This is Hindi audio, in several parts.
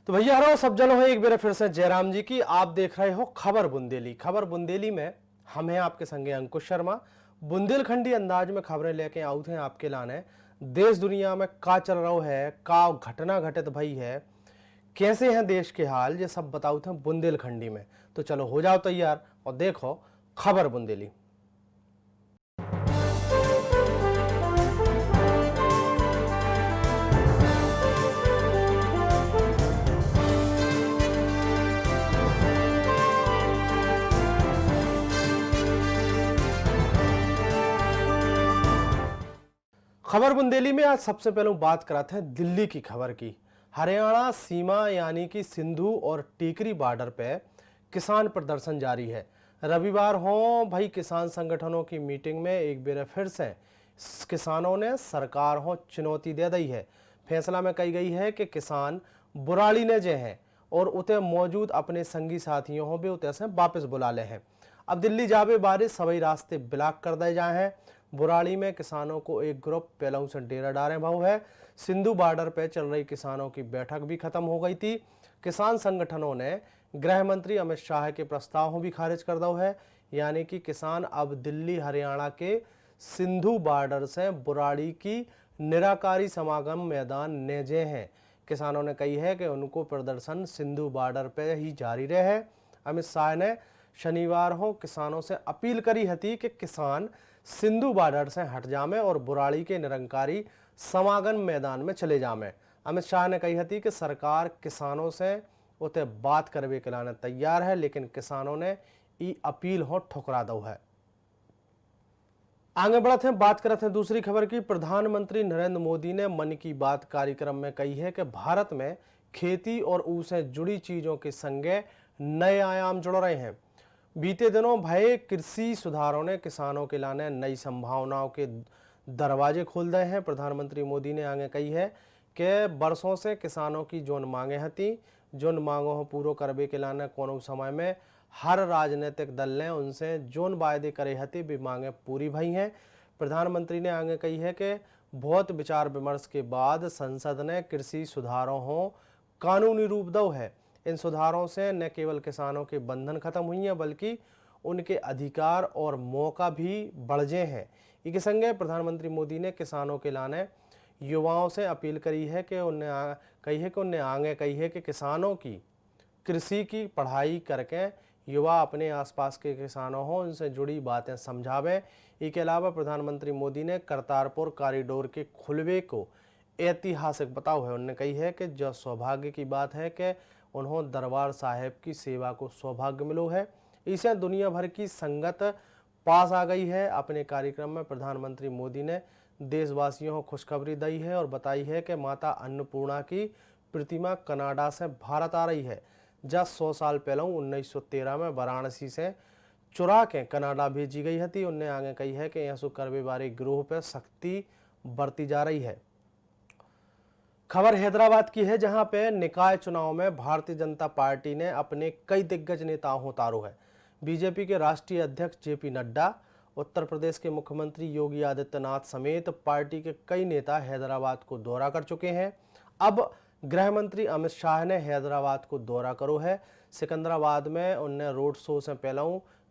तो भैया हरो सब जनो है एक बार फिर से जयराम जी की आप देख रहे हो खबर बुंदेली। खबर बुंदेली में हम हैं आपके संगे अंकुश शर्मा। बुंदेलखंडी अंदाज में खबरें लेके आउट हैं आपके लाने। देश दुनिया में का चल रहा है, का घटना घटित भई है, कैसे हैं देश के हाल, ये सब बताओ थे बुंदेलखंडी में। तो चलो हो जाओ तैयार और देखो खबर बुंदेली। खबर बुंदेली में आज सबसे पहले बात कराते हैं दिल्ली की खबर की। हरियाणा सीमा यानी कि सिंधु और टीकरी बॉर्डर पे किसान प्रदर्शन जारी है। रविवार हो भाई किसान संगठनों की मीटिंग में एक बार फिर से किसानों ने सरकार हो चुनौती दे दी है। फैसला में कही गई है कि किसान बुराड़ी ने जे हैं और उते मौजूद अपने संगी साथियों हो भी उते से वापस बुला ले हैं। अब दिल्ली जावे बारिश सभी रास्ते ब्लॉक कर दिए जाए हैं। बुराड़ी में किसानों को एक ग्रुप पहले से डेरा डारे भाव है। सिंधु बॉर्डर पर चल रही किसानों की बैठक भी खत्म हो गई थी। किसान संगठनों ने गृह मंत्री अमित शाह के प्रस्ताव भी खारिज कर दो है, यानी कि किसान अब दिल्ली हरियाणा के सिंधु बॉर्डर से बुराड़ी की निराकारी समागम मैदान नेजे हैं। किसानों ने कही है कि उनको प्रदर्शन सिंधु बॉर्डर पर ही जारी रहे। अमित शाह ने शनिवार हो किसानों से अपील करी थी कि किसान सिंधु बॉर्डर से हट जामे और बुराड़ी के निरंकारी समागम मैदान में चले जामे। अमित शाह ने कही थी कि सरकार किसानों से उते बात करवे के लाने तैयार है, लेकिन किसानों ने ई अपील हो ठुकरा दो है। आगे बढ़ते हैं, बात करते हैं दूसरी खबर की। प्रधानमंत्री नरेंद्र मोदी ने मन की बात कार्यक्रम में कही है कि भारत में खेती और उससे जुड़ी चीजों के संगे नए आयाम जुड़ रहे हैं। बीते दिनों भय कृषि सुधारों ने किसानों के लाने नई संभावनाओं के दरवाजे खोल दिए हैं। प्रधानमंत्री मोदी ने आगे कही है कि वर्षों से किसानों की जोन मांगे हती, जोन मांगों पूरो करबे के लाने कोनो समय में हर राजनीतिक दल ने उनसे जोन वायदे करे हती भी मांगे पूरी भई हैं। प्रधानमंत्री ने आगे कही है कि बहुत विचार विमर्श के बाद संसद ने कृषि सुधारों हो कानूनी रूप दो है। इन सुधारों से न केवल किसानों के बंधन खत्म हुई हैं, बल्कि उनके अधिकार और मौका भी बढ़े हैं। इसके संगे प्रधानमंत्री मोदी ने किसानों के लाने युवाओं से अपील करी है कि उन्हें आगे कही है कि किसानों की कृषि की पढ़ाई करके युवा अपने आसपास के किसानों हो उनसे जुड़ी बातें समझावें। इसके अलावा प्रधानमंत्री मोदी ने करतारपुर कॉरिडोर के खुलवे को ऐतिहासिक बताओ है। उन्होंने कही है कि जो सौभाग्य की बात है कि उन्होंने दरबार साहिब की सेवा को सौभाग्य मिलो है। इसे दुनिया भर की संगत पास आ गई है। अपने कार्यक्रम में प्रधानमंत्री मोदी ने देशवासियों को खुशखबरी दी है और बताई है कि माता अन्नपूर्णा की प्रतिमा कनाडा से भारत आ रही है। जब 100 साल पहले 1913 में वाराणसी से चुरा के कनाडा भेजी गई थी। उन्हें आगे कही है कि यहाँ करवे वाले गिरोह पर सख्ती बरती जा रही है। खबर हैदराबाद की है, जहां पे निकाय चुनाव में भारतीय जनता पार्टी ने अपने कई दिग्गज नेताओं उतारो है। बीजेपी के राष्ट्रीय अध्यक्ष जेपी नड्डा, उत्तर प्रदेश के मुख्यमंत्री योगी आदित्यनाथ समेत पार्टी के कई नेता हैदराबाद को दौरा कर चुके हैं। अब गृह मंत्री अमित शाह ने हैदराबाद को दौरा करो है। सिकंदराबाद में उनने रोड शो से पहले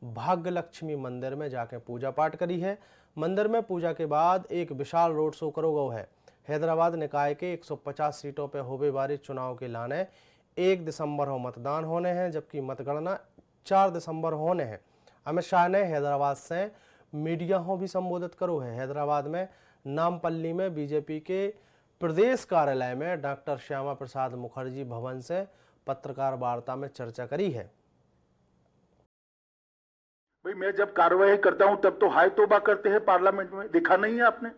भाग्य लक्ष्मी मंदिर में जाके पूजा पाठ करी है। मंदिर में पूजा के बाद एक विशाल रोड शो करो गो है। हैदराबाद निकाय के 150 सीटों पर होने वाले चुनाव के लाने 1 दिसंबर हो मतदान होने हैं, जबकि मतगणना 4 दिसंबर होने हैं। अमित शाह ने हैदराबाद से मीडिया हो भी संबोधित करो है। हैदराबाद में नामपल्ली में बीजेपी के प्रदेश कार्यालय में डॉक्टर श्यामा प्रसाद मुखर्जी भवन से पत्रकार वार्ता में चर्चा करी है। भाई मैं जब कार्रवाई करता हूं तब तो हाय तौबा करते हैं पार्लियामेंट में, देखा नहीं है आपने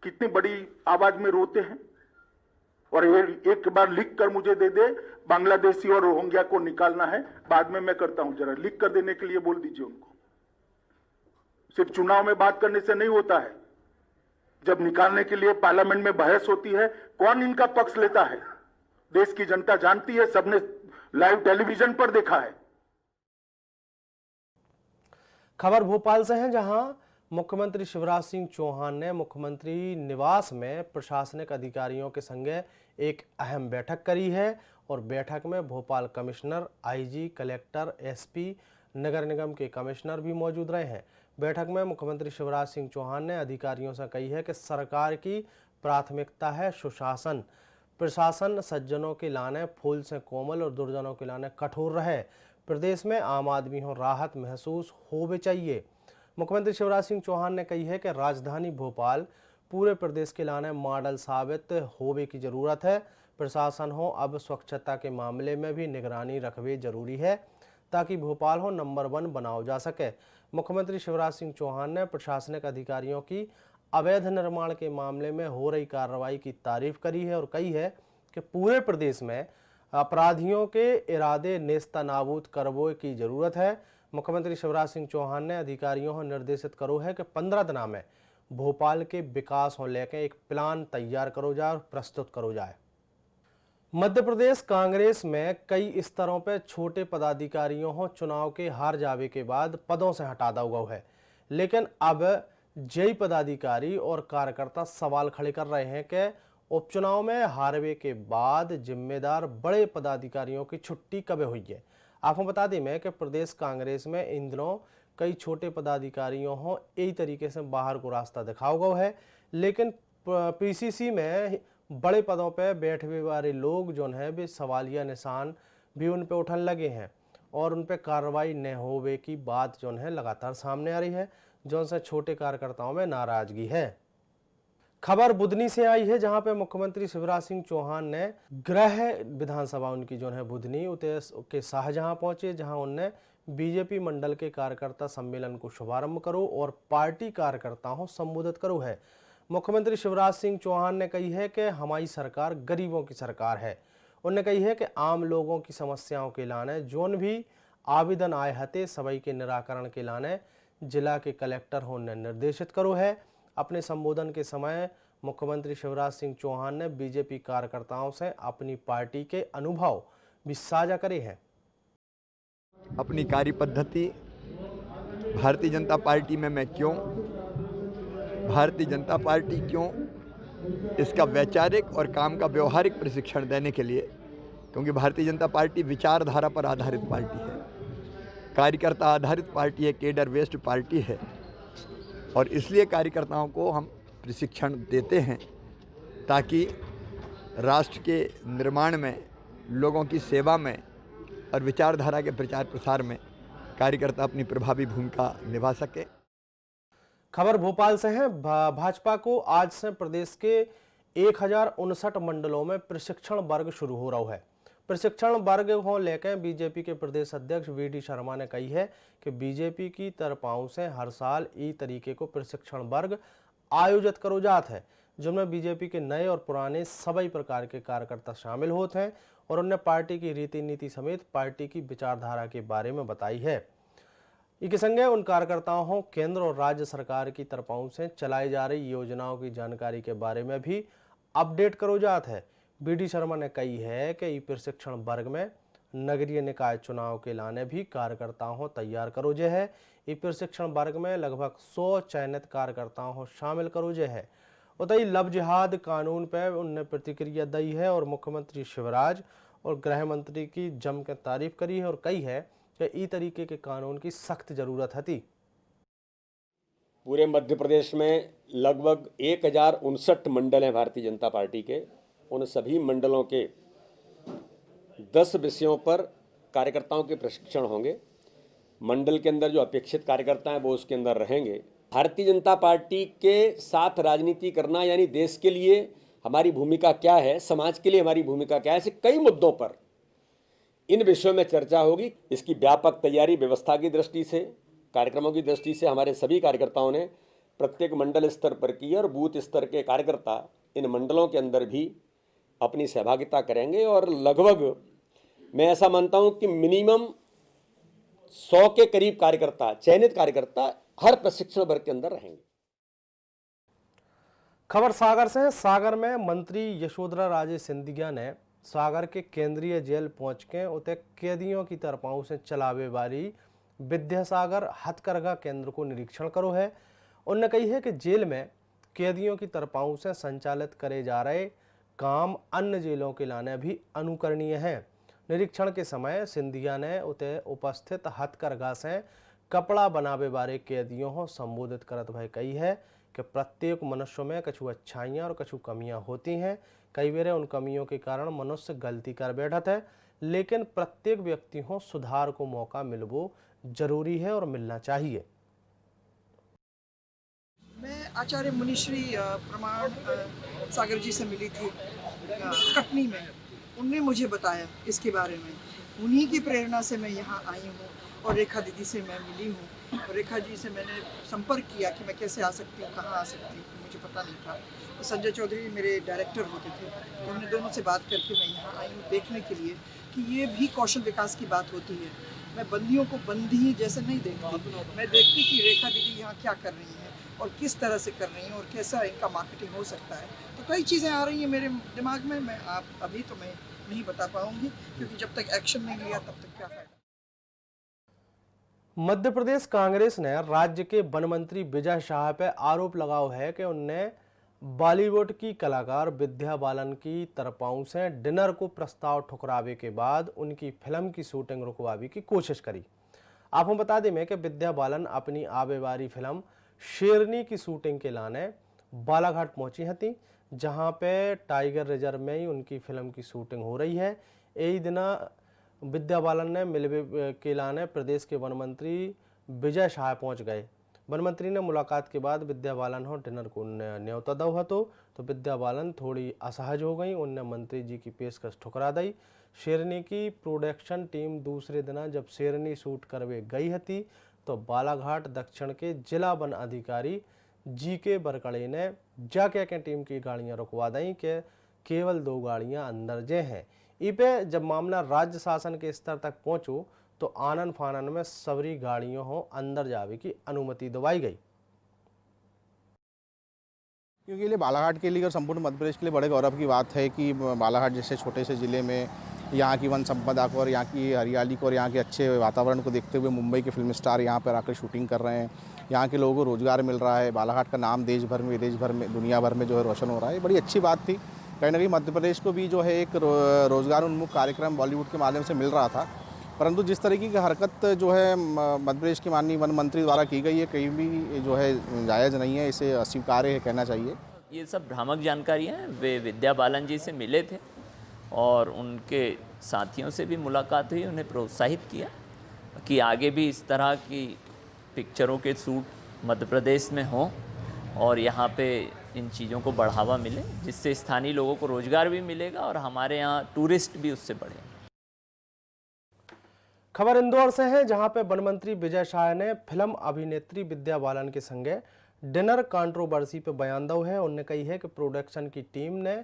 कितनी बड़ी आवाज में रोते हैं। और एक बार लिख कर मुझे दे दे, बांग्लादेशी और रोहिंग्या को निकालना है, बाद में मैं करता हूं, जरा लिख कर देने के लिए बोल दीजिए उनको। सिर्फ चुनाव में बात करने से नहीं होता है, जब निकालने के लिए पार्लियामेंट में बहस होती है, कौन इनका पक्ष लेता है देश की जनता जानती है, सबने लाइव टेलीविजन पर देखा है। खबर भोपाल से है, जहां मुख्यमंत्री शिवराज सिंह चौहान ने मुख्यमंत्री निवास में प्रशासनिक अधिकारियों के संग एक अहम बैठक करी है और बैठक में Bhopal commissioner, IG, collector, SP, नगर निगम के कमिश्नर भी मौजूद रहे हैं। बैठक में मुख्यमंत्री शिवराज सिंह चौहान ने अधिकारियों से कही है कि सरकार की प्राथमिकता है सुशासन, प्रशासन सज्जनों के लाने फूल से कोमल और दुर्जनों के लाने कठोर रहे। प्रदेश में आम आदमी को राहत महसूस होवे चाहिए। मुख्यमंत्री शिवराज सिंह चौहान ने कही है कि राजधानी भोपाल पूरे प्रदेश के लाने मॉडल साबित होवे की जरूरत है। प्रशासन हो अब स्वच्छता के मामले में भी निगरानी रखवे जरूरी है ताकि भोपाल हो नंबर 1 बनाओ जा सके। मुख्यमंत्री शिवराज सिंह चौहान ने प्रशासनिक अधिकारियों की अवैध निर्माण के मामले में हो रही कार्रवाई की तारीफ करी है और कही है कि पूरे प्रदेश में अपराधियों के इरादे नेस्तनाबूद करवो की जरूरत है। मुख्यमंत्री शिवराज सिंह चौहान ने अधिकारियों को निर्देशित करो है कि 15 दिनों में भोपाल के विकास को लेकर एक प्लान तैयार करो जाए और प्रस्तुत करो जाए। मध्य प्रदेश कांग्रेस में कई स्तरों पर छोटे पदाधिकारियों को चुनाव के हार जावे के बाद पदों से हटा दिया हुआ है, लेकिन अब जय पदाधिकारी और कार्यकर्ता सवाल खड़े कर रहे हैं कि उपचुनाव में हारवे के बाद जिम्मेदार बड़े पदाधिकारियों की छुट्टी कब हुई है। आपको बता दें मैं कि प्रदेश कांग्रेस में इन दिनों कई छोटे पदाधिकारियों को यही तरीके से बाहर को रास्ता दिखाया गया है, लेकिन पीसीसी में बड़े पदों पर बैठे वाले लोग जो है वे सवालिया निशान भी उन पर उठने लगे हैं और उन पर कार्रवाई न होवे की बात जो है लगातार सामने आ रही है, जो से छोटे कार्यकर्ताओं में नाराजगी है। खबर बुधनी से आई है, जहां पे मुख्यमंत्री शिवराज सिंह चौहान ने गृह विधानसभा उनकी जो है बुधनी के शाहजहां पहुंचे, जहां उनने बीजेपी मंडल के कार्यकर्ता सम्मेलन को शुभारंभ करो और पार्टी कार्यकर्ताओं को संबोधित करो है। मुख्यमंत्री शिवराज सिंह चौहान ने कही है कि हमारी सरकार गरीबों की सरकार है। उन्होंने कही है कि आम लोगों की समस्याओं के लाने जोन भी आवेदन आए हते सभी के निराकरण के लाने जिला के कलेक्टर होने निर्देशित करो है। अपने संबोधन के समय मुख्यमंत्री शिवराज सिंह चौहान ने बीजेपी कार्यकर्ताओं से अपनी पार्टी के अनुभव भी साझा करे हैं। अपनी कार्य पद्धति भारतीय जनता पार्टी में मैं क्यों, भारतीय जनता पार्टी क्यों, इसका वैचारिक और काम का व्यवहारिक प्रशिक्षण देने के लिए, क्योंकि भारतीय जनता पार्टी विचारधारा पर आधारित पार्टी है, कार्यकर्ता आधारित पार्टी है, केडर बेस्ड पार्टी है और इसलिए कार्यकर्ताओं को हम प्रशिक्षण देते हैं ताकि राष्ट्र के निर्माण में, लोगों की सेवा में और विचारधारा के प्रचार प्रसार में कार्यकर्ता अपनी प्रभावी भूमिका निभा सके। खबर भोपाल से है। भाजपा को आज से प्रदेश के 1059 मंडलों में प्रशिक्षण वर्ग शुरू हो रहा है। प्रशिक्षण वर्ग को लेकर बीजेपी के प्रदेश अध्यक्ष वीडी शर्मा ने कही है कि बीजेपी की तरफों से हर साल ई तरीके को प्रशिक्षण वर्ग आयोजित करो जात है, जिनमें बीजेपी के नए और पुराने सभी प्रकार के कार्यकर्ता शामिल होते हैं और उन्हें पार्टी की रीति नीति समेत पार्टी की विचारधारा के बारे में बताई है। इसके संगे उन कार्यकर्ताओं को केंद्र और राज्य सरकार की तरफों से चलाई जा रही योजनाओं की जानकारी के बारे में भी अपडेट करो जात है। बीडी शर्मा ने कही है कि ई प्रशिक्षण वर्ग में नगरीय निकाय चुनाव के लाने भी कार्यकर्ताओं को तैयार करो जे है। ई प्रशिक्षण वर्ग में लगभग 100 चयनित कार्यकर्ताओं को शामिल करो जे है। उतई लव जिहाद कानून पर उनने प्रतिक्रिया दी है और मुख्यमंत्री शिवराज और गृह मंत्री की जमकर तारीफ करी है और कही है कि ई तरीके के कानून की सख्त जरूरत थी। पूरे मध्य प्रदेश में लगभग 1059 मंडल हैं भारतीय जनता पार्टी के। उन सभी मंडलों के 10 विषयों पर कार्यकर्ताओं के प्रशिक्षण होंगे। मंडल के अंदर जो अपेक्षित कार्यकर्ता हैं वो उसके अंदर रहेंगे। भारतीय जनता पार्टी के साथ राजनीति करना यानी देश के लिए हमारी भूमिका क्या है, समाज के लिए हमारी भूमिका क्या है, ऐसे कई मुद्दों पर इन विषयों में चर्चा होगी। इसकी व्यापक तैयारी व्यवस्था की दृष्टि से, कार्यक्रमों की दृष्टि से हमारे सभी कार्यकर्ताओं ने प्रत्येक मंडल स्तर पर की और बूथ स्तर के कार्यकर्ता इन मंडलों के अंदर भी अपनी सहभागिता करेंगे और लगभग मैं ऐसा मानता हूं कि मिनिमम 100 के करीब कार्यकर्ता, चयनित कार्यकर्ता हर प्रशिक्षण वर्ग के अंदर रहेंगे। खबर सागर से है। सागर में मंत्री यशोधरा राजे सिंधिया ने सागर के केंद्रीय जेल पहुंच के उते कैदियों की तरफों से चलावे वाली विद्यासागर हथकरघा केंद्र को निरीक्षण करो है उन्होंने कही है कि जेल में कैदियों की तरपाओं से संचालित करे जा रहे काम अन्य जेलों के लाने भी अनुकरणीय है। निरीक्षण के समय सिंधिया ने उते उपस्थित हथकरघा से कपड़ा बनावे बारे कैदियों को संबोधित करत भय कही है कि प्रत्येक मनुष्य में कछु अच्छाइयाँ और कछु कमियां होती हैं। कई बार उन कमियों के कारण मनुष्य गलती कर बैठत है, लेकिन प्रत्येक व्यक्ति को सुधार को मौका मिलवो जरूरी है और मिलना चाहिए। मैं आचार्य मुनिश्री प्रमाण सागर जी से मिली थी कटनी में। उनने मुझे बताया इसके बारे में, उन्हीं की प्रेरणा से मैं यहाँ आई हूँ और रेखा दीदी से मैं मिली हूँ। और रेखा जी से मैंने संपर्क किया कि मैं कैसे आ सकती हूँ, कहाँ आ सकती हूँ, मुझे पता नहीं था। तो संजय चौधरी मेरे डायरेक्टर होते थे, तो हमने दोनों से बात करके मैं यहाँ आई हूँ देखने के लिए कि ये भी कौशल विकास की बात होती है। मैं बंदियों को बंदी जैसे नहीं देखती, मैं देखती कि रेखा दीदी यहाँ क्या कर रही हैं और किस तरह से कर रही हैं और कैसा इनका मार्केटिंग हो सकता है। तो कई चीज़ें आ रही हैं मेरे दिमाग में, मैं अभी तो मैं नहीं बता पाऊंगी, क्योंकि जब तक एक्शन नहीं लिया तब तक क्या फायदा। मध्य प्रदेश कांग्रेस ने राज्य के वन मंत्री विजय शाह पर आरोप लगाया है कि उनने बॉलीवुड की कलाकार विद्या बालन की तरपाओं से डिनर को प्रस्ताव ठुकरावे के बाद उनकी फिल्म की शूटिंग रुकवाने की कोशिश करी। आपको बता दें कि विद्या बालन अपनी आवे वाली फिल्म शेरनी की शूटिंग के लाने बालाघाट पहुंची थी, जहां पे टाइगर रिजर्व में ही उनकी फिल्म की शूटिंग हो रही है। यही दिन विद्या बालन ने मिलवे के लाने प्रदेश के वन मंत्री विजय शाह पहुंच गए। वन मंत्री ने मुलाकात के बाद विद्या बालन हो डिनर को न्योता दो तो विद्या बालन थोड़ी असहज हो गई। उनने मंत्री जी की पेशकश ठुकरा दी। शेरनी की प्रोडक्शन टीम दूसरे दिन जब शेरनी शूट करवे गई थी तो बालाघाट दक्षिण के जिला वन अधिकारी जी के बरकड़े ने जाके के टीम की गाड़ियां रुकवा दी कि केवल 2 गाड़ियां अंदर जे हैं। इपे जब मामला राज्य शासन के स्तर तक पहुंचो तो आनन फानन में सवरी गाड़ियों हो अंदर जावे की अनुमति दिवाई गई। क्योंकि ये बालाघाट के लिए और संपूर्ण मध्य प्रदेश के लिए बड़े गौरव की बात है कि बालाघाट जैसे छोटे से ज़िले में यहाँ की वन संपदा को और यहाँ की हरियाली को और यहाँ के अच्छे वातावरण को देखते हुए मुंबई के फिल्म स्टार यहाँ पर आकर शूटिंग कर रहे हैं। यहाँ के लोगों को रोज़गार मिल रहा है। बालाघाट का नाम देश भर में, विदेश भर में, दुनिया भर में जो है रोशन हो रहा है। बड़ी अच्छी बात थी। कहीं ना कहीं मध्य प्रदेश को भी जो है एक रोज़गार उन्मुख कार्यक्रम बॉलीवुड के माध्यम से मिल रहा था, परंतु जिस तरीके की हरकत जो है मध्य प्रदेश की माननीय वन मंत्री द्वारा की गई है कहीं भी जो है जायज़ नहीं है, इसे अस्वीकार्य है कहना चाहिए। ये सब भ्रामक जानकारियाँ हैं। वे विद्या बालन जी से मिले थे और उनके साथियों से भी मुलाकात हुई, उन्हें प्रोत्साहित किया कि आगे भी इस तरह की पिक्चरों के शूट मध्य प्रदेश में हों और यहाँ पे इन चीज़ों को बढ़ावा मिले, जिससे स्थानीय लोगों को रोज़गार भी मिलेगा और हमारे यहाँ टूरिस्ट भी उससे बढ़े। खबर इंदौर से है, जहां पे वन मंत्री विजय शाह ने फिल्म अभिनेत्री विद्या बालन के संगे डिनर कंट्रोवर्सी पे बयान दो है। उन्होंने कही है कि प्रोडक्शन की टीम ने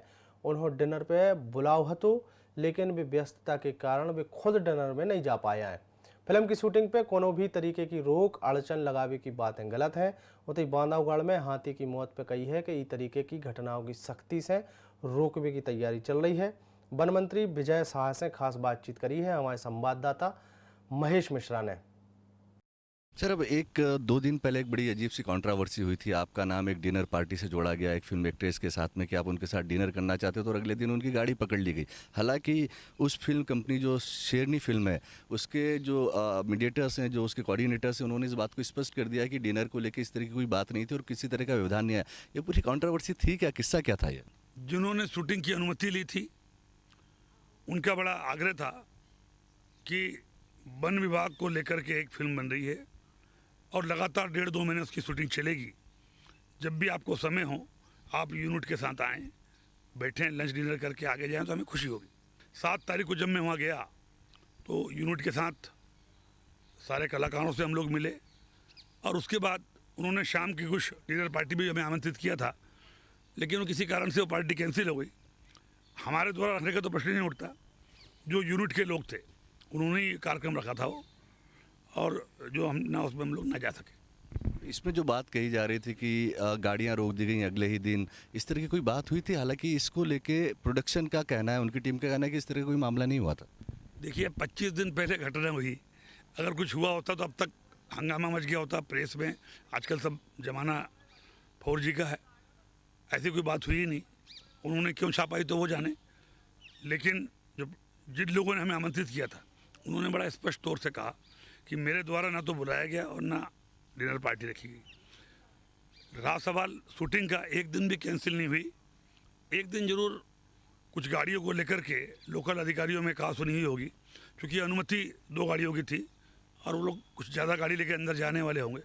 उन्होंने डिनर पे बुलाओ हतो, लेकिन वे व्यस्तता के कारण वे खुद डिनर में नहीं जा पाया है। फिल्म की शूटिंग पे कोनो भी तरीके की रोक अड़चन लगावे की बातें गलत है। उतई बांधवगढ़ में हाथी की मौत पे कही है कि इस तरीके की घटनाओं की सख्ती से रोकने की तैयारी चल रही है। वन मंत्री विजय शाह से खास बातचीत करी है हमारे संवाददाता महेश मिश्रा ने। सर, अब 1-2 दिन पहले एक बड़ी अजीब सी कंट्रोवर्सी हुई थी। आपका नाम एक डिनर पार्टी से जोड़ा गया एक फिल्म एक्ट्रेस के साथ में कि आप उनके साथ डिनर करना चाहते हो, तो अगले दिन उनकी गाड़ी पकड़ ली गई। हालांकि उस फिल्म कंपनी जो शेरनी फिल्म है उसके जो मीडिएटर्स हैं, जो उसके कोऑर्डिनेटर्स हैं, उन्होंने इस बात को स्पष्ट कर दिया कि डिनर को लेकर इस तरह की कोई बात नहीं थी और किसी तरह का व्यवधान नहीं है। ये पूरी कंट्रोवर्सी थी क्या? किस्सा क्या था ये? जिन्होंने शूटिंग की अनुमति ली थी उनका बड़ा आग्रह था कि वन विभाग को लेकर के एक फिल्म बन रही है और लगातार 1.5-2 महीने उसकी शूटिंग चलेगी। जब भी आपको समय हो आप यूनिट के साथ आएँ, बैठें, लंच डिनर करके आगे जाएं तो हमें खुशी होगी। 7 तारीख को जब मैं वहाँ गया तो यूनिट के साथ सारे कलाकारों से हम लोग मिले और उसके बाद उन्होंने शाम की कुछ डिनर पार्टी भी हमें आमंत्रित किया था, लेकिन वो किसी कारण से वो पार्टी कैंसिल हो गई। हमारे द्वारा रखने का तो प्रश्न नहीं उठता। जो यूनिट के लोग थे उन्होंने ये कार्यक्रम रखा था वो, और जो हम ना उसमें हम लोग ना जा सके। इसमें जो बात कही जा रही थी कि गाड़ियां रोक दी गई अगले ही दिन, इस तरह की कोई बात हुई थी? हालांकि इसको लेके प्रोडक्शन का कहना है, उनकी टीम का कहना है कि इस तरह कोई मामला नहीं हुआ था। देखिए, 25 दिन पहले घटना हुई, अगर कुछ हुआ होता तो अब तक हंगामा मच गया होता प्रेस में। आजकल सब जमाना 4G का है, ऐसी कोई बात हुई ही नहीं। उन्होंने क्यों छापाई तो वो जाने, लेकिन जब जिन लोगों ने हमें आमंत्रित किया था उन्होंने बड़ा स्पष्ट तौर से कहा कि मेरे द्वारा ना तो बुलाया गया और ना डिनर पार्टी रखी गई। रहा सवाल शूटिंग का, एक दिन भी कैंसिल नहीं हुई। एक दिन जरूर कुछ गाड़ियों को लेकर के लोकल अधिकारियों में कहा सुनी हुई होगी, क्योंकि अनुमति 2 गाड़ियों की थी और वो लोग कुछ ज़्यादा गाड़ी लेकर अंदर जाने वाले होंगे,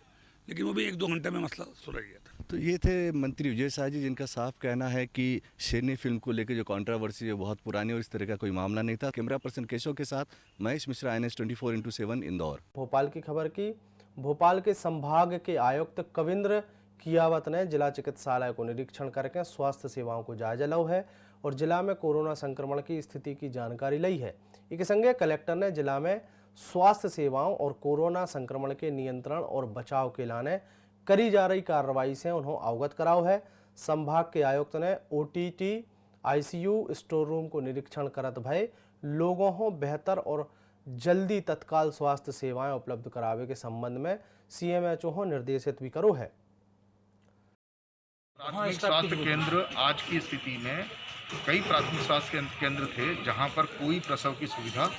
लेकिन वो भी 1-2 घंटे में मसला सुलझ गया था। तो ये थे मंत्री विजय शाह जी, जिनका साफ कहना है कि शेरनी फिल्म को लेकर जो कंट्रोवर्सी है बहुत पुरानी और इस तरह का कोई मामला नहीं था। कैमरा पर्सन केशव के साथ महेश मिश्रा, INS 24/7 इंदौर। भोपाल की खबर की। भोपाल के संभाग के आयुक्त कविंद्र कियावत ने जिला चिकित्सालय को निरीक्षण करके स्वास्थ्य सेवाओं को जायजा लिया है और जिला में कोरोना संक्रमण की स्थिति की जानकारी ली है। एक संगे कलेक्टर ने जिला में स्वास्थ्य सेवाओं और कोरोना संक्रमण के नियंत्रण और बचाव के लाने करी जा रही कार्रवाई से उन्हें अवगत कराव है। संभाग के आयुक्त ने OTT ICU स्टोर रूम को निरीक्षण करत भय लोगों को बेहतर और जल्दी तत्काल स्वास्थ्य सेवाएं उपलब्ध करावे के संबंध में CMHO को निर्देशित भी करो है। प्राथमिक स्वास्थ्य केंद्र आज की स्थिति में कई प्राथमिक स्वास्थ्य केंद्र थे जहां पर कोई प्रसव की सुविधा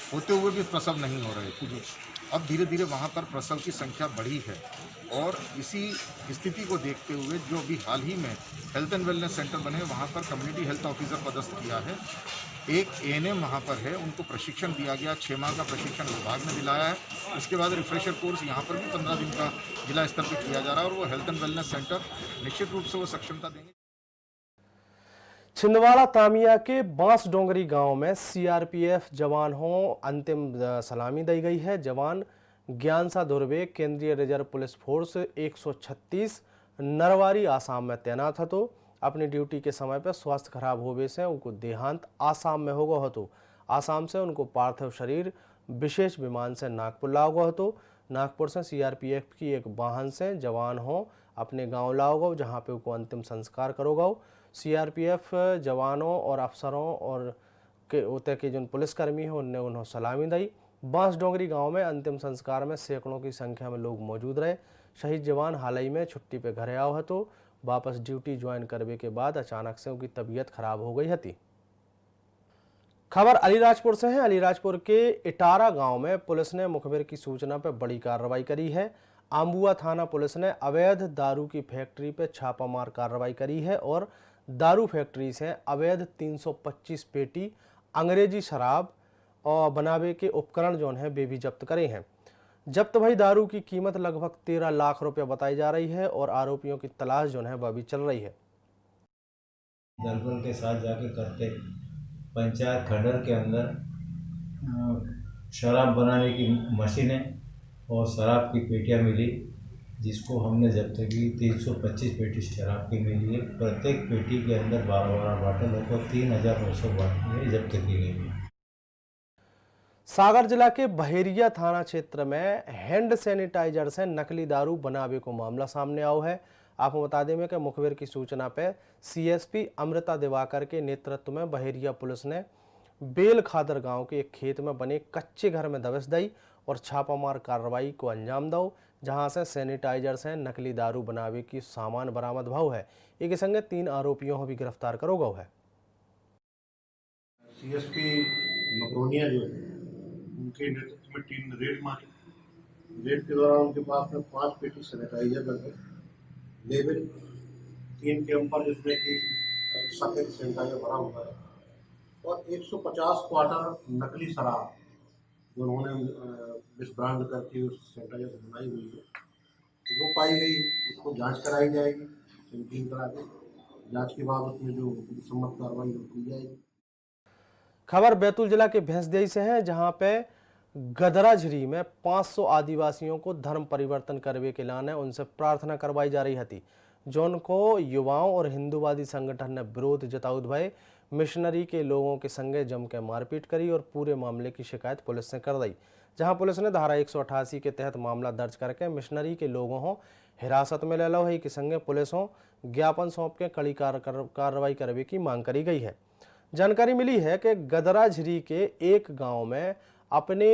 होते हुए भी प्रसव नहीं हो रहे थे। अब धीरे धीरे वहां पर प्रसव की संख्या बढ़ी है और इसी स्थिति को देखते हुए जो अभी हाल ही में हेल्थ एंड वेलनेस सेंटर बने वहां पर कम्युनिटी हेल्थ ऑफिसर पदस्थ किया है। एक ANM वहाँ पर है, उनको प्रशिक्षण दिया गया, 6 माह का प्रशिक्षण विभाग ने दिलाया है। उसके बाद रिफ्रेशर कोर्स यहाँ पर भी 15 दिन का जिला स्तर पर किया जा रहा है और वो हेल्थ एंड वेलनेस सेंटर निश्चित रूप से वो सक्षमता देंगे। छिंदवाड़ा तामिया के बांस डोंगरी गांव में CRPF जवान हो अंतिम सलामी दी गई है। जवान ज्ञानसा दुर्वे केंद्रीय रिजर्व पुलिस फोर्स 136 नरवारी आसाम में तैनात है। तो अपनी ड्यूटी के समय पर स्वास्थ्य खराब होने से उनको देहांत आसाम में हो गया। तो आसाम से उनको पार्थिव शरीर विशेष विमान से नागपुर लाओ गया। तो नागपुर से CRPF की एक वाहन से जवान हो अपने गांव लाओ गो, जहां पे उनको अंतिम संस्कार करो गो। CRPF जवानों और अफसरों और के उते के जो पुलिसकर्मी हैं उन्हें सलामी दी। बांस डोंगरी गांव में अंतिम संस्कार में सैकड़ों की संख्या में लोग मौजूद रहे। शहीद जवान हाल ही में छुट्टी पे घर आओ है। तो वापस ड्यूटी ज्वाइन करने के बाद अचानक से उनकी तबीयत खराब हो गई थी। खबर अलीराजपुर से है। अलीराजपुर के इटारा गांव में पुलिस ने मुखबिर की सूचना पर बड़ी कार्रवाई करी है। आंबुआ थाना पुलिस ने अवैध दारू की फैक्ट्री पर छापामार कार्रवाई करी है और दारू फैक्ट्री से अवैध 325 पेटी अंग्रेजी शराब और बनावे के उपकरण जो हैं वे भी जब्त करे हैं। जब्त भई दारू की कीमत लगभग 13 लाख रुपए बताई जा रही है और आरोपियों की तलाश जो है वह भी चल रही है। दलबल के साथ जाके करते पंचायत खंडर के अंदर शराब बनाने की मशीनें और शराब की पेटियां मिली, जिसको हमने जब्त की। 325 पेटी शराब की मिली है। प्रत्येक पेटी के अंदर 12-12 बाटल लगभग 3,900 बाटलें जब्त की गई है। सागर जिला के बहेरिया थाना क्षेत्र में हैंड सैनिटाइजर से नकली दारू बनावे को मामला सामने आओ है। आपको बता दें कि मुखबिर की सूचना पर CSP अमृता दिवाकर के नेतृत्व में बहेरिया पुलिस ने बेल खादर गांव के एक खेत में बने कच्चे घर में दबिश दी और छापामार कार्रवाई को अंजाम दो, जहां से सैनिटाइजर से नकली दारू बनावे की सामान बरामद भाव है। एक संगे 3 आरोपियों को भी गिरफ्तार करो गौ है। CSP मकरोनिया जो है उनके नेतृत्व में टीम ने रेड मारी। रेड के दौरान उनके पास में 5 पेटी सैनिटाइजर लगे, लेवल 3 कैंपर जिसमें कि सफेद सैनिटाइजर भरा हुआ है और 150 क्वार्टर नकली शराब जो उन्होंने मिसब्रांड करके उस सैनिटाइजर से बनाई हुई है वो पाई गई। उसको जांच कराई जाएगी, सैंपलिंग करा के जांच के बाद उसमें जो सम्मत कार्रवाई की जाएगी। खबर बैतूल जिला के भैंसदेई से है, जहां पे गदराझरी में 500 आदिवासियों को धर्म परिवर्तन करने के लाने उनसे प्रार्थना करवाई जा रही थी, जोन को युवाओं और हिंदूवादी संगठन ने विरोध जताउद भय मिशनरी के लोगों के संगे जम के मारपीट करी और पूरे मामले की शिकायत पुलिस से कर दी, जहां पुलिस ने धारा 188 के तहत मामला दर्ज करके मिशनरी के लोगों को हिरासत में ले लो है। के संगे पुलिस को ज्ञापन सौंप के कड़ी कार्रवाई करने की मांग करी गई है। जानकारी मिली है कि गदराझरी के एक गांव में अपने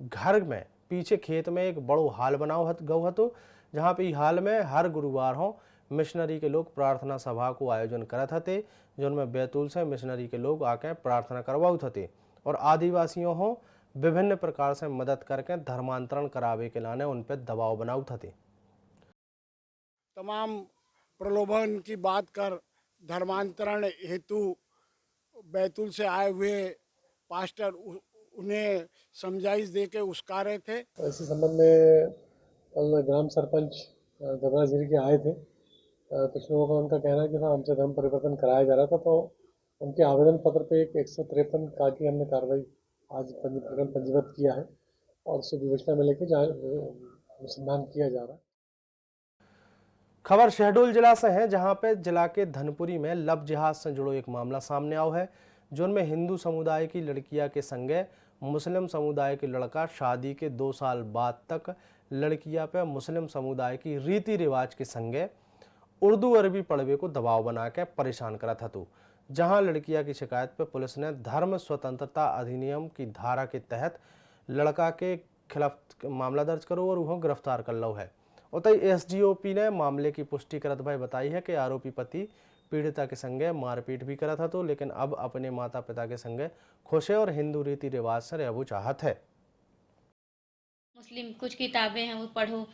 घर में पीछे खेत में एक बड़ो हाल बनाओ गौ हतो, जहाँ पे हाल में हर गुरुवार हो मिशनरी के लोग प्रार्थना सभा को आयोजन करत हते, जिनमें बैतूल से मिशनरी के लोग आके प्रार्थना करवाउत हते और आदिवासियों हो विभिन्न प्रकार से मदद करके धर्मांतरण करावे के लाने उन पर दबाव बनाउत हते। तमाम प्रलोभन की बात कर धर्मांतरण हेतु बैतूल से आए हुए पास्टर उन्हें समझाइश दे के उस्का रहे थे। इसी संबंध में कल ग्राम सरपंच दबराजिरी के आए थे। कुछ लोगों का उनका कहना है कि हाँ हमसे धर्म परिवर्तन कराया जा रहा था, तो उनके आवेदन पत्र पे एक 153 का की हमने कार्रवाई आज पंजीबद्ध किया है और उसे विवेचना में लेके अनुसंधान किया जा रहा है। खबर शहडोल जिला से है, जहां पे जिला के धनपुरी में लव जिहाद से जुड़ो एक मामला सामने आओ है, जिनमें हिंदू समुदाय की लड़कियां के संगे मुस्लिम समुदाय के लड़का शादी के 2 साल बाद तक लड़कियां पे मुस्लिम समुदाय की रीति रिवाज के संगे उर्दू अरबी पढ़वे को दबाव बना के परेशान करा था। तो जहां लड़कियां की शिकायत पर पुलिस ने धर्म स्वतंत्रता अधिनियम की धारा के तहत लड़का के खिलाफ मामला दर्ज करो और वह गिरफ्तार कर लो है। उतई एसडीओपी ने मामले की पुष्टि करत भाई बताई है कि आरोपी पति पीड़िता के संगे मारपीट भी करा था, तो लेकिन अब अपने माता पिता के संगे खुश है और हिंदू रीति रिवाज से रहबू चाहत है। मुस्लिम कुछ किताबें हैं वो पढ़ो,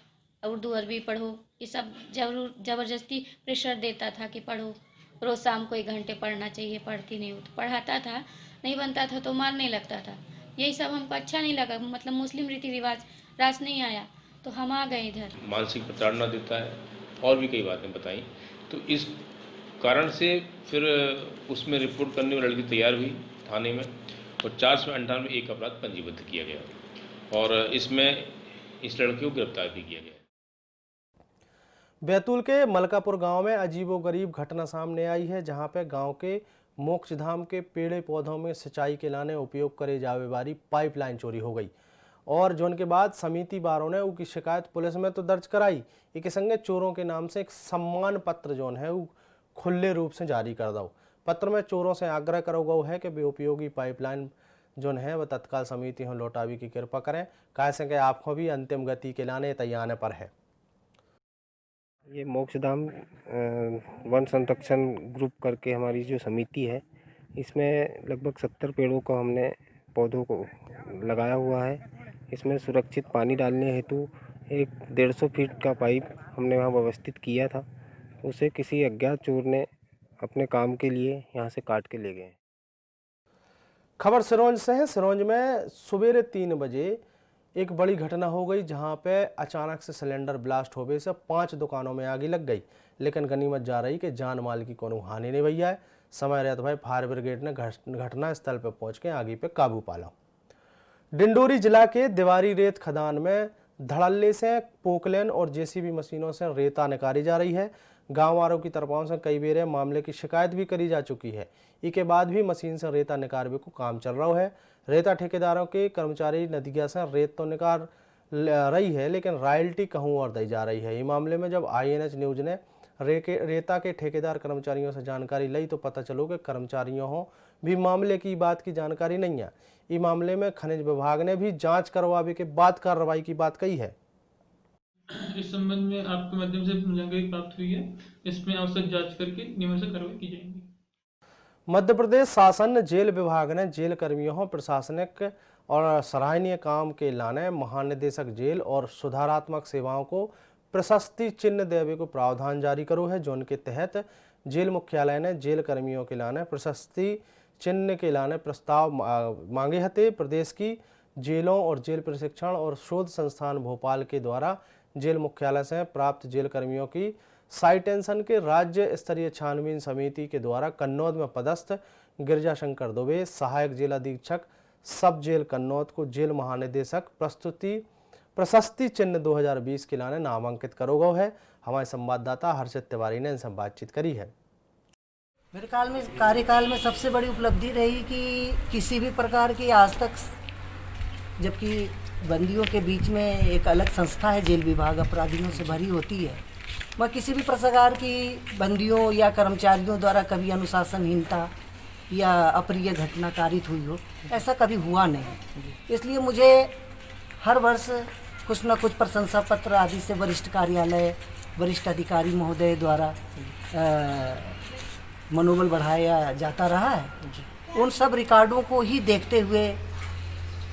उर्दू अरबी पढ़ो, ये सब जबरदस्ती प्रेशर देता था कि पढ़ो, रोज शाम को 1 घंटे पढ़ना चाहिए, पढ़ती नहीं हो तो पढ़ाता था, नहीं बनता था तो मारने लगता था। यही सब हमको अच्छा नहीं लगा, मतलब मुस्लिम रीति रिवाज रास नहीं आया तो हम आ गए इधर। मानसिक प्रताड़ना देता है और भी कई बातें बताई, तो इस कारण से फिर उसमें रिपोर्ट करने में लड़की तैयार हुई थाने में और 498 एक अपराध पंजीबद्ध किया गया और इसमें इस लड़के को गिरफ्तार भी किया गया। बैतूल के मलकापुर गांव में अजीबोगरीब घटना सामने आई है, जहां पे गांव के मोक्षधाम के पेड़े पौधों में सिंचाई के लाने उपयोग करे जावे वाली पाइपलाइन चोरी हो गई और जो उनके बाद समिति वालों ने उसकी शिकायत पुलिस में तो दर्ज कराई, इसके संगे चोरों के नाम से एक सम्मान पत्र जो है वो खुले रूप से जारी कर दो। पत्र में चोरों से आग्रह करो गो है कि बेउपयोगी पाइपलाइन जो है वह तत्काल समिति हो लौटावी की कृपा करें, कैसे कि आपको भी अंतिम गति के लाने तैयार पर है। ये मोक्षधाम वन संरक्षण ग्रुप करके हमारी जो समिति है, इसमें लगभग 70 पेड़ों को हमने पौधों को लगाया हुआ है। इसमें सुरक्षित पानी डालने हेतु एक 150 फीट का पाइप हमने वहाँ व्यवस्थित किया था, उसे किसी अज्ञात चोर ने अपने काम के लिए यहाँ से काट के ले गए। खबर सिरोंज से है। सिरोंज में सुबेरे 3 बजे एक बड़ी घटना हो गई, जहां पे अचानक से सिलेंडर ब्लास्ट होने से 5 दुकानों में आग लग गई, लेकिन गनीमत जा रही कि जान माल की कोनो हानि नहीं भैया है। समय रहते भाई फायर ब्रिगेड ने घटना स्थल पर पहुंच के आग पे काबू पाला। डिंडोरी जिला के दीवारी रेत खदान में धड़ल्ले से पोकलेन और जेसीबी मशीनों से रेता निकाली जा रही है। गांव वालों की तरफों से कई बार मामले की शिकायत भी करी जा चुकी है, इसके बाद भी मशीन से रेता निकालने को काम चल रहा है। रेता ठेकेदारों के कर्मचारी नदिया से रेत तो निकाल रही है, लेकिन रॉयल्टी कहूँ और दी जा रही है। इस मामले में जब INH न्यूज ने रेता के ठेकेदार कर्मचारियों से जानकारी ली तो पता चलो कि कर्मचारियों हो भी मामले की बात की जानकारी नहीं है। इस मामले में खनिज विभाग ने भी जांच करवाने के बाद कार्रवाई की बात कही है। इस संबंध में आपके माध्यम से जानकारी प्राप्त हुई है, इसमें आवश्यक जांच करके नियम से कार्रवाई की जाएगी। मध्य प्रदेश शासन जेल विभाग ने जेल कर्मियों प्रशासनिक और सराहनीय काम के लाने महानिदेशक जेल और सुधारात्मक सेवाओं को प्रशस्ति चिन्ह देवे को प्रावधान जारी करो है, जो उनके तहत जेल मुख्यालय ने जेल कर्मियों के लाने प्रशस्ति चिन्ह के लाने प्रस्ताव मांगे हते। प्रदेश की जेलों और जेल प्रशिक्षण और शोध संस्थान भोपाल के द्वारा जेल मुख्यालय से प्राप्त जेल कर्मियों की साइटेंशन के राज्य स्तरीय छानबीन समिति के द्वारा कन्नौज में पदस्थ गिरजा शंकर दुबे सहायक जेल अधीक्षक सब जेल कन्नौज को जेल महानिदेशक प्रशस्ति चिन्ह 2020 के लाने नामांकित करो गो है। हमारे संवाददाता हर्षित तिवारी ने इनसे बातचीत करी है। मेरे कार्यकाल में सबसे बड़ी उपलब्धि रही कि किसी भी प्रकार की आज तक, जबकि बंदियों के बीच में एक अलग संस्था है जेल विभाग अपराधियों से भरी होती है, वह किसी भी प्रकार की बंदियों या कर्मचारियों द्वारा कभी अनुशासनहीनता या अप्रिय घटना कारित हुई हो, ऐसा कभी हुआ नहीं। इसलिए मुझे हर वर्ष कुछ न कुछ प्रशंसा पत्र आदि से वरिष्ठ कार्यालय, वरिष्ठ अधिकारी महोदय द्वारा मनोबल बढ़ाया जाता रहा है। उन सब रिकॉर्डों को ही देखते हुए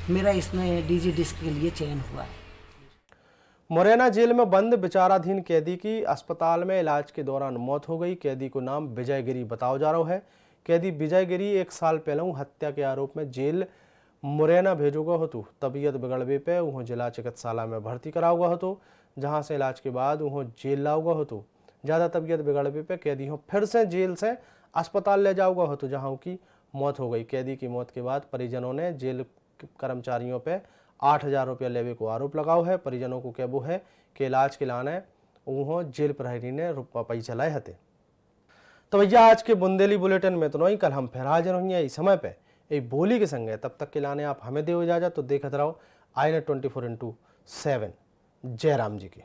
मेरा इसमें डीजी डिस्क के लिए चयन हुआ है। मुरैना जेल में बंद विचाराधीन कैदी की अस्पताल में इलाज के दौरान मौत हो गई। कैदी को नाम विजय गिरी बताओ जा रहा है। कैदी विजय गिरी 1 साल पहले हत्या के आरोप में जेल मुरैना भेजो गया हो। तबीयत बिगड़वे पे उन्हें जिला चिकित्सालय में भर्ती कराओ गया हो, जहां से इलाज के बाद उन्हें जेल लाओ गया हो। ज़्यादा तबीयत बिगड़वे पे कैदी हो फिर से जेल से अस्पताल ले जाओ गया हो, जहाँ उनकी मौत हो गई। कैदी की मौत के बाद परिजनों ने जेल कर्मचारियों पे 8,000 रुपया लेवे को आरोप लगाओ है। परिजनों को कहबो है कि इलाज के लाने उन्हों जेल प्रहरी ने पैसा लाए हते। तो भैया आज के बुंदेली बुलेटिन में तो नहीं, कल हम फिर हाजिर होंगे इस समय पे एक बोली के संगे। तब तक के लाने आप हमें दे इजाजत। तो देखते रहो INET 24/7। जय राम जी की।